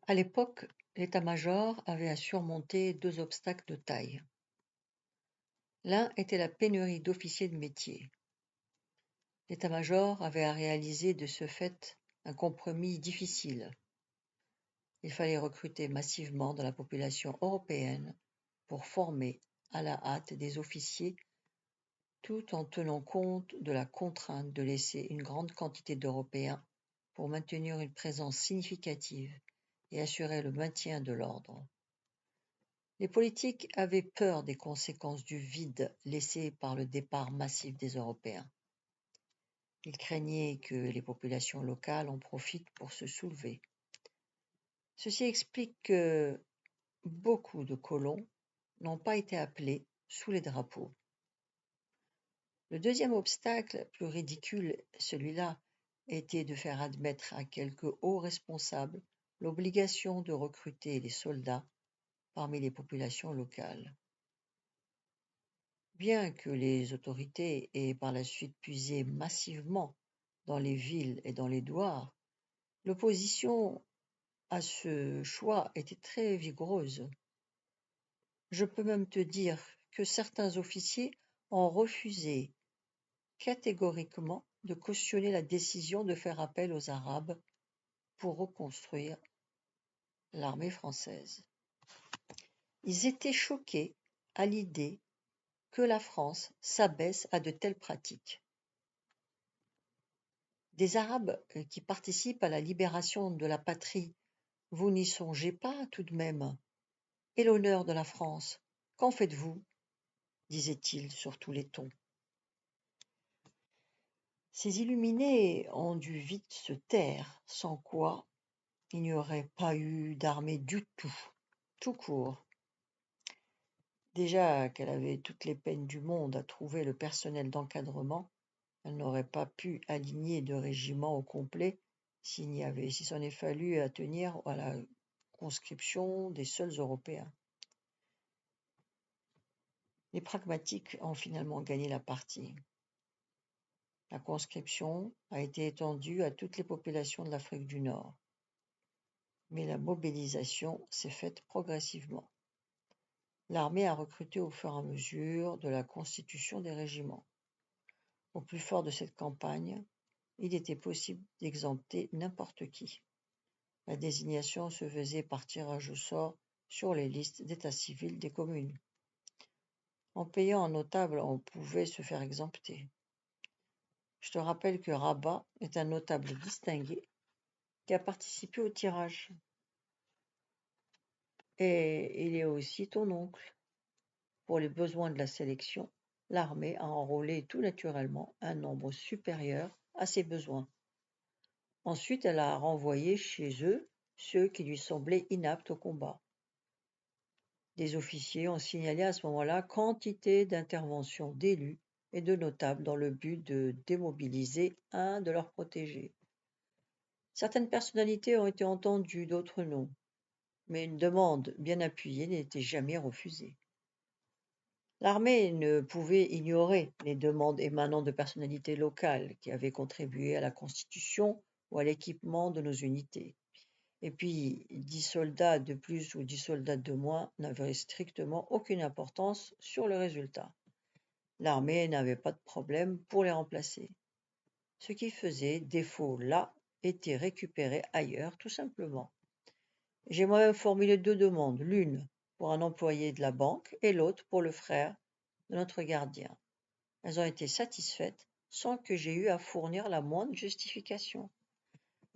À l'époque, l'état-major avait à surmonter deux obstacles de taille. L'un était la pénurie d'officiers de métier. L'état-major avait à réaliser de ce fait un compromis difficile. Il fallait recruter massivement dans la population européenne pour former à la hâte des officiers tout en tenant compte de la contrainte de laisser une grande quantité d'Européens pour maintenir une présence significative et assurer le maintien de l'ordre. Les politiques avaient peur des conséquences du vide laissé par le départ massif des Européens. Ils craignaient que les populations locales en profitent pour se soulever. Ceci explique que beaucoup de colons n'ont pas été appelés sous les drapeaux. Le deuxième obstacle, plus ridicule, celui-là, était de faire admettre à quelques hauts responsables l'obligation de recruter les soldats parmi les populations locales. Bien que les autorités aient par la suite puisé massivement dans les villes et dans les douars, l'opposition à ce choix était très vigoureuse. Je peux même te dire que certains officiers ont refusé catégoriquement de cautionner la décision de faire appel aux Arabes pour reconstruire l'armée française. Ils étaient choqués à l'idée que la France s'abaisse à de telles pratiques. Des Arabes qui participent à la libération de la patrie, vous n'y songez pas tout de même. Et l'honneur de la France, qu'en faites-vous? Disait-il sur tous les tons. Ces illuminés ont dû vite se taire, sans quoi il n'y aurait pas eu d'armée du tout court. Déjà qu'elle avait toutes les peines du monde à trouver le personnel d'encadrement, elle n'aurait pas pu aligner de régiment au complet si s'en est fallu à tenir à la conscription des seuls Européens. Les pragmatiques ont finalement gagné la partie. La conscription a été étendue à toutes les populations de l'Afrique du Nord, mais la mobilisation s'est faite progressivement. L'armée a recruté au fur et à mesure de la constitution des régiments. Au plus fort de cette campagne, il était possible d'exempter n'importe qui. La désignation se faisait par tirage au sort sur les listes d'état civil des communes. En payant un notable, on pouvait se faire exempter. Je te rappelle que Rabat est un notable distingué qui a participé au tirage. Et il est aussi ton oncle. Pour les besoins de la sélection, l'armée a enrôlé tout naturellement un nombre supérieur à ses besoins. Ensuite, elle a renvoyé chez eux ceux qui lui semblaient inaptes au combat. Des officiers ont signalé à ce moment-là quantité d'interventions d'élus et de notables dans le but de démobiliser un de leurs protégés. Certaines personnalités ont été entendues, d'autres non, mais une demande bien appuyée n'était jamais refusée. L'armée ne pouvait ignorer les demandes émanant de personnalités locales qui avaient contribué à la constitution ou à l'équipement de nos unités. Et puis, 10 soldats de plus ou 10 soldats de moins n'avaient strictement aucune importance sur le résultat. L'armée n'avait pas de problème pour les remplacer. Ce qui faisait défaut là était récupéré ailleurs, tout simplement. J'ai moi-même formulé deux demandes, l'une pour un employé de la banque et l'autre pour le frère de notre gardien. Elles ont été satisfaites sans que j'aie eu à fournir la moindre justification.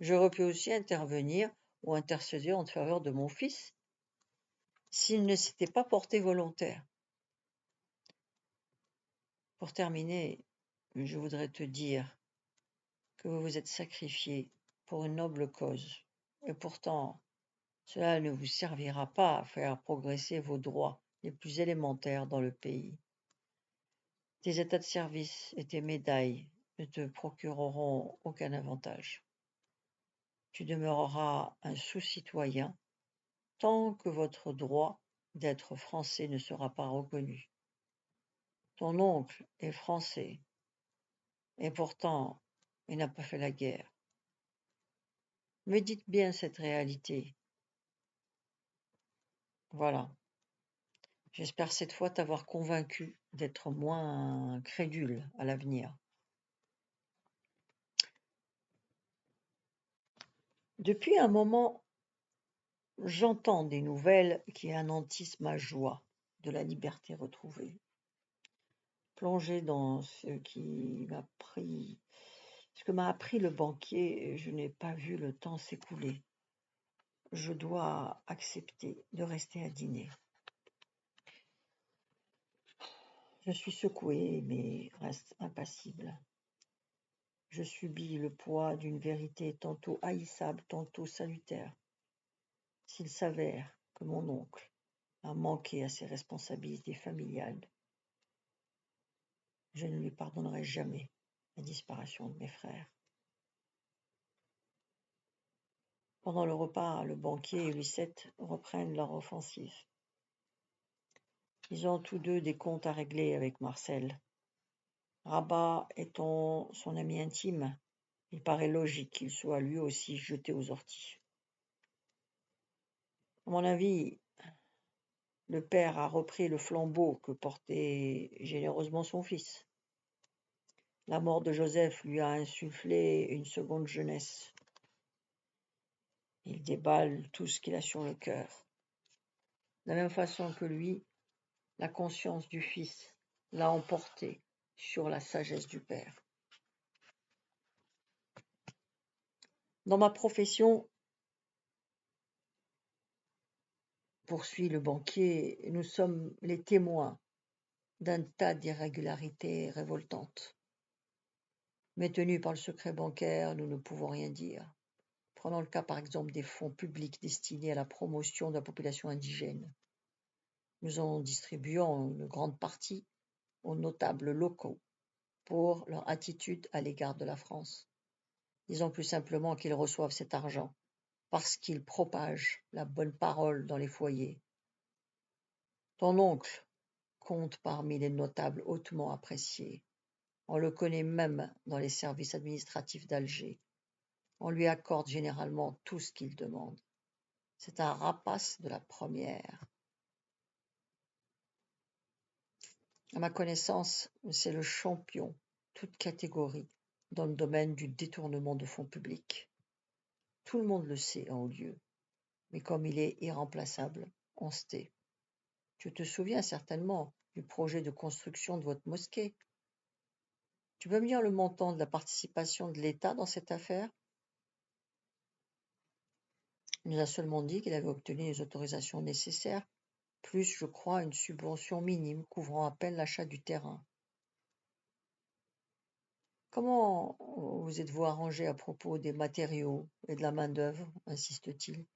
J'aurais pu aussi intervenir ou intercéder en faveur de mon fils s'il ne s'était pas porté volontaire. Pour terminer, je voudrais te dire que vous vous êtes sacrifié pour une noble cause, et pourtant, cela ne vous servira pas à faire progresser vos droits les plus élémentaires dans le pays. Tes états de service et tes médailles ne te procureront aucun avantage. Tu demeureras un sous-citoyen tant que votre droit d'être français ne sera pas reconnu. Ton oncle est français, et pourtant il n'a pas fait la guerre. Médite bien cette réalité Voilà. J'espère cette fois t'avoir convaincu d'être moins crédule à l'avenir. Depuis un moment, j'entends des nouvelles qui anéantissent ma joie de la liberté retrouvée. Plongé dans ce que m'a appris le banquier, je n'ai pas vu le temps s'écouler. Je dois accepter de rester à dîner. Je suis secouée, mais reste impassible. Je subis le poids d'une vérité tantôt haïssable, tantôt salutaire. S'il s'avère que mon oncle a manqué à ses responsabilités familiales, je ne lui pardonnerai jamais la disparition de mes frères. Pendant le repas, le banquier et Lucette reprennent leur offensive. Ils ont tous deux des comptes à régler avec Marcel. Rabat étant son ami intime, il paraît logique qu'il soit lui aussi jeté aux orties. À mon avis, le père a repris le flambeau que portait généreusement son fils. La mort de Joseph lui a insufflé une seconde jeunesse. Il déballe tout ce qu'il a sur le cœur. De la même façon que lui, la conscience du fils l'a emporté sur la sagesse du père. Dans ma profession, poursuit le banquier, nous sommes les témoins d'un tas d'irrégularités révoltantes. Mais tenus par le secret bancaire, nous ne pouvons rien dire. Prenons le cas par exemple des fonds publics destinés à la promotion de la population indigène. Nous en distribuons une grande partie aux notables locaux pour leur attitude à l'égard de la France. Disons plus simplement qu'ils reçoivent cet argent parce qu'ils propagent la bonne parole dans les foyers. Ton oncle compte parmi les notables hautement appréciés. On le connaît même dans les services administratifs d'Alger. On lui accorde généralement tout ce qu'il demande. C'est un rapace de la première. À ma connaissance, c'est le champion, toute catégorie, dans le domaine du détournement de fonds publics. Tout le monde le sait en haut lieu, mais comme il est irremplaçable, on se tait. Tu te souviens certainement du projet de construction de votre mosquée. Tu peux me dire le montant de la participation de l'État dans cette affaire? Il nous a seulement dit qu'il avait obtenu les autorisations nécessaires, plus, je crois, une subvention minime couvrant à peine l'achat du terrain. Comment vous êtes-vous arrangé à propos des matériaux et de la main-d'œuvre, insiste-t-il.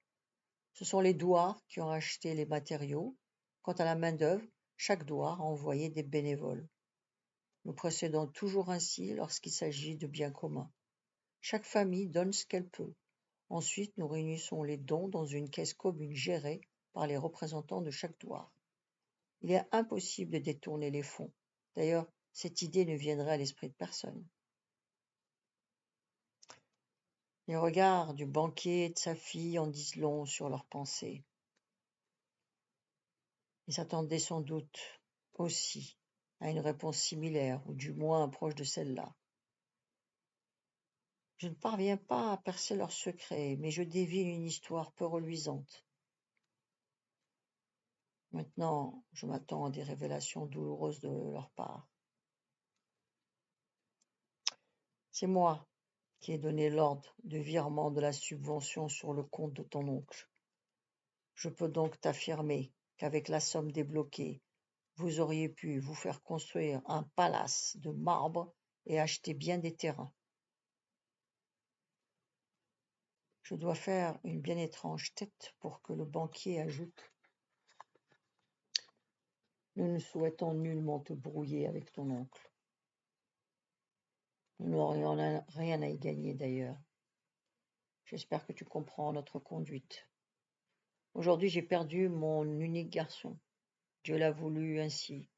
Ce sont les douars qui ont acheté les matériaux. Quant à la main-d'œuvre, chaque douar a envoyé des bénévoles. Nous procédons toujours ainsi lorsqu'il s'agit de biens communs. Chaque famille donne ce qu'elle peut. Ensuite, nous réunissons les dons dans une caisse commune gérée par les représentants de chaque douar. Il est impossible de détourner les fonds. D'ailleurs, cette idée ne viendrait à l'esprit de personne. Les regards du banquier et de sa fille en disent long sur leurs pensées. Ils s'attendaient sans doute aussi à une réponse similaire, ou du moins proche de celle-là. Je ne parviens pas à percer leur secret, mais je devine une histoire peu reluisante. Maintenant, je m'attends à des révélations douloureuses de leur part. C'est moi qui ai donné l'ordre de virement de la subvention sur le compte de ton oncle. Je peux donc t'affirmer qu'avec la somme débloquée, vous auriez pu vous faire construire un palace de marbre et acheter bien des terrains. Je dois faire une bien étrange tête pour que le banquier ajoute: Nous ne souhaitons nullement te brouiller avec ton oncle. Nous n'aurions rien à y gagner d'ailleurs. J'espère que tu comprends notre conduite. Aujourd'hui, j'ai perdu mon unique garçon. Dieu l'a voulu ainsi.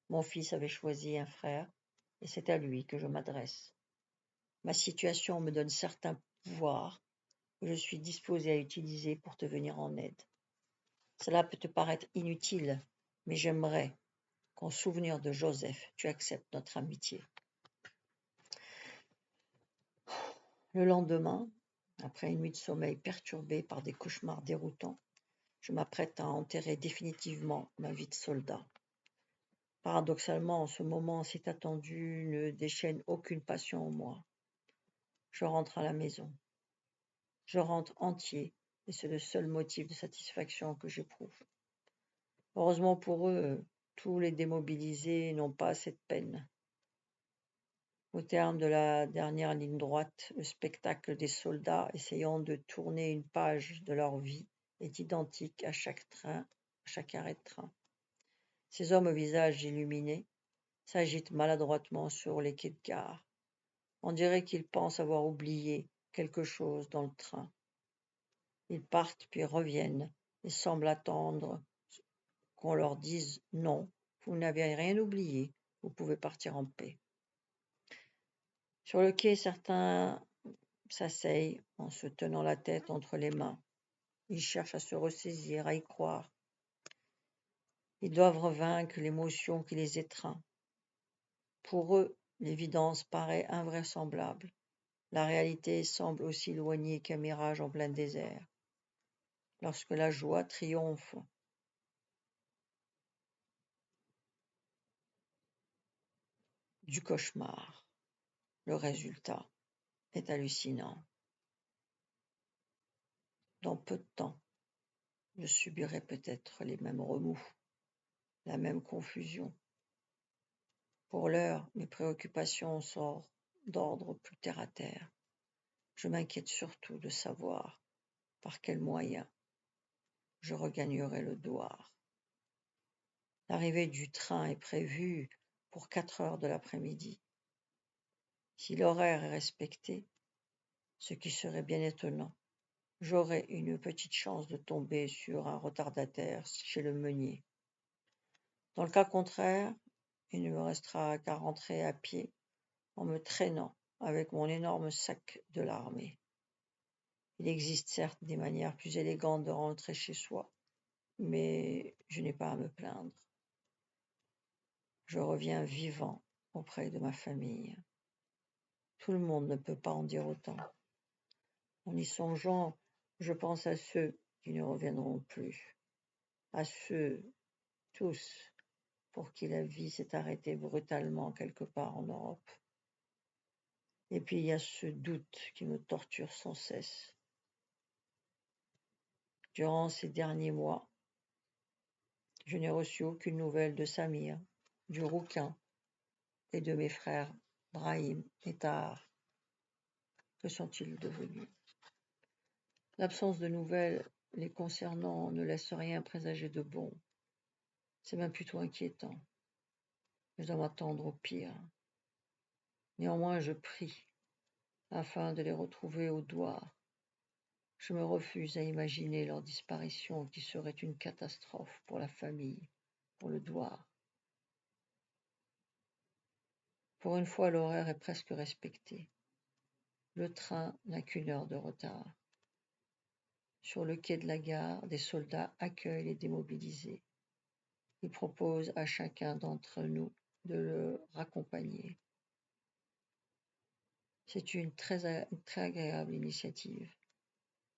Mon fils avait choisi un frère, et c'est à lui que je m'adresse. Ma situation me donne certains pouvoirs que je suis disposé à utiliser pour te venir en aide. Cela peut te paraître inutile, mais j'aimerais qu'en souvenir de Joseph, tu acceptes notre amitié. Le lendemain, après une nuit de sommeil perturbée par des cauchemars déroutants, je m'apprête à enterrer définitivement ma vie de soldat. Paradoxalement, ce moment si attendu ne déchaîne aucune passion en moi. Je rentre à la maison. Je rentre entier, et c'est le seul motif de satisfaction que j'éprouve. Heureusement pour eux, tous les démobilisés n'ont pas cette peine. Au terme de la dernière ligne droite, le spectacle des soldats essayant de tourner une page de leur vie est identique à chaque arrêt de train. Ces hommes au visage illuminé s'agitent maladroitement sur les quais de gare. On dirait qu'ils pensent avoir oublié quelque chose dans le train. Ils partent puis reviennent et semblent attendre qu'on leur dise « Non, vous n'avez rien oublié, vous pouvez partir en paix ». Sur le quai, certains s'asseyent en se tenant la tête entre les mains. Ils cherchent à se ressaisir, à y croire. Ils doivent vaincre l'émotion qui les étreint. Pour eux, l'évidence paraît invraisemblable. La réalité semble aussi éloignée qu'un mirage en plein désert. Lorsque la joie triomphe du cauchemar, le résultat est hallucinant. Dans peu de temps, je subirai peut-être les mêmes remous, la même confusion. Pour l'heure, mes préoccupations sont d'ordre plus terre-à-terre. Je m'inquiète surtout de savoir par quels moyens je regagnerai le Douar. L'arrivée du train est prévue pour 4 heures de l'après-midi. Si l'horaire est respecté, ce qui serait bien étonnant, j'aurai une petite chance de tomber sur un retardataire chez le meunier. Dans le cas contraire, il ne me restera qu'à rentrer à pied en me traînant avec mon énorme sac de l'armée. Il existe certes des manières plus élégantes de rentrer chez soi, mais je n'ai pas à me plaindre. Je reviens vivant auprès de ma famille. Tout le monde ne peut pas en dire autant. En y songeant, je pense à ceux qui ne reviendront plus, à ceux, tous, pour qui la vie s'est arrêtée brutalement quelque part en Europe. Et puis il y a ce doute qui me torture sans cesse. Durant ces derniers mois, je n'ai reçu aucune nouvelle de Samir, du rouquin et de mes frères Brahim et Tahar. Que sont-ils devenus? L'absence de nouvelles les concernant ne laisse rien présager de bon. C'est même plutôt inquiétant. Je dois m'attendre au pire. Néanmoins, je prie afin de les retrouver au Douar. Je me refuse à imaginer leur disparition qui serait une catastrophe pour la famille, pour le Douar. Pour une fois, l'horaire est presque respecté. Le train n'a qu'une heure de retard. Sur le quai de la gare, des soldats accueillent les démobilisés. Ils proposent à chacun d'entre nous de le raccompagner. C'est une très agréable initiative.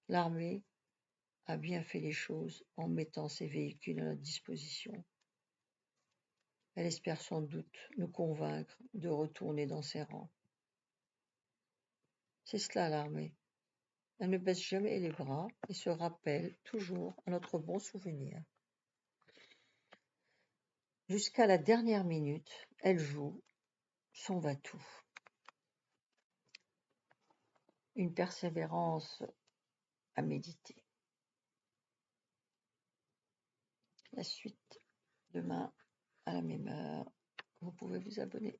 L'armée a bien fait les choses en mettant ses véhicules à notre disposition. Elle espère sans doute nous convaincre de retourner dans ses rangs. C'est cela l'armée. Elle ne baisse jamais les bras et se rappelle toujours à notre bon souvenir. Jusqu'à la dernière minute, elle joue son va-tout. Une persévérance à méditer. La suite demain à la même heure. Vous pouvez vous abonner.